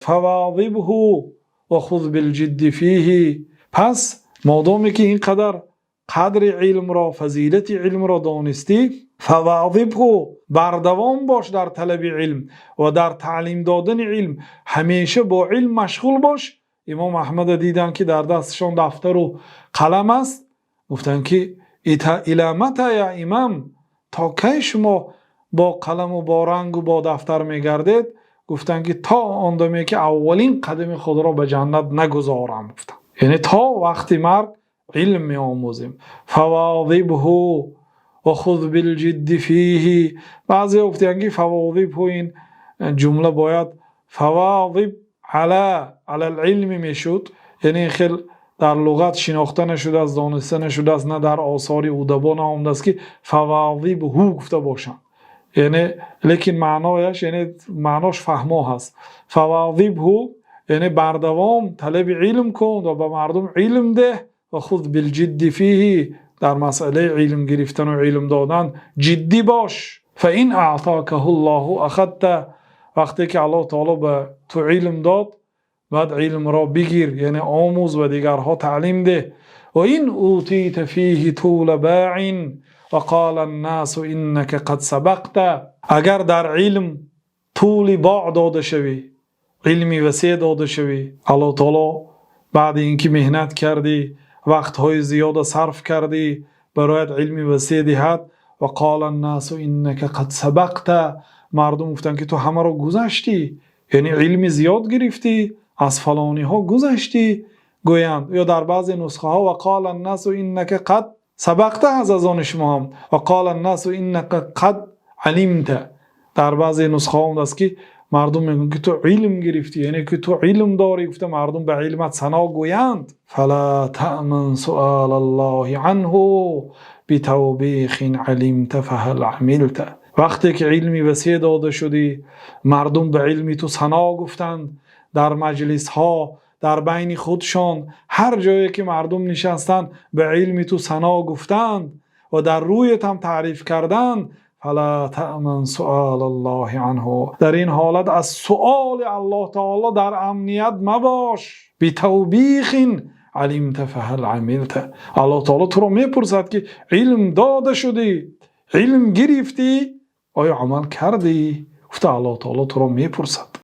فواظبه و خذ بالجد فیه. پس مادامی که اینقدر قدر علم را، فضیلت علم را دانستی، فواظبه، بردوام باش در طلب علم و در تعلیم دادن علم، همیشه با علم مشغول باش. امام احمد دیدن که در دستشان دفتر و قلم است، گفتن که الی متی یا امام، تا کی شما با قلم و با رنگ و با دفتر میگردید؟ گفتن که تا آن دمی که اولین قدم خود را به جنت نگذارم. گفتن یعنی تا وقت مرگ علم می آموزیم. فواظبه و خذ بالجد فیه. بعضی گفتن که فواظبه این جمله باید فواظب علی العلم میشد، یعنی خیلی در لغت شناخته نشده است، دانسته نشده است، نه در آثار ادبا آمده است که فواظبه گفته باشند، یعنی لیکن معنایش، یعنی معناش فهما هست. فواظبه یعنی بردوام طلب علم کن و به مردم علم ده، و خود بالجد فیه، در مسئله علم گرفتن و علم دادن جدی باش. فإن اعطاکه الله اخذته، وقتی که الله تعالی به تو علم داد، بعد علم را بگیر، یعنی آموز و دیگرها تعلیم ده. و این اوتیت فیه طول باع و قال الناس انک قد سبقت. اگر در علم طول باع داده شوی، علمی وسیع داده شوی، الله تعالی بعد اینکه مهنت کردی، وقتهای زیاد صرف کردی، برایت علمی وسیع دهد. و قال الناس انک قد سبقت، مردم گفتن که تو همه را گذشتی، یعنی علمی زیاد گرفتی، از فلانی ها گذشتی گویند. یا در بعضی نسخه ها و قال الناس انک قد سبقت، از آن شما هم و قال الناس انک قد علمت. در بعضی نسخه ها هم است که مردم میگن که تو علم گرفتی، یعنی که تو علم داری. گفته مردم به علمت ثنا گویند. فلا تأمن سؤال الله عنه بتوبیخ علمت فهل عملت. وقتی که علمی وسیع داده شدی، مردم به علمی تو ثنا گفتند، در مجلس ها، در بین خودشان، هر جایی که مردم نشستند به علمی تو ثنا گفتند و در رویت هم تعریف کردند. فلا تأمن سؤال الله عنه، در این حالت از سؤال الله تعالی در امنیت مباش. بتوبیخ علمت فهل عملت، الله تعالی تو رو میپرسد که علم داده شدی، علم گرفتی، آیا عمل کردی؟ گفته الله تعالی تو رو میپرسد.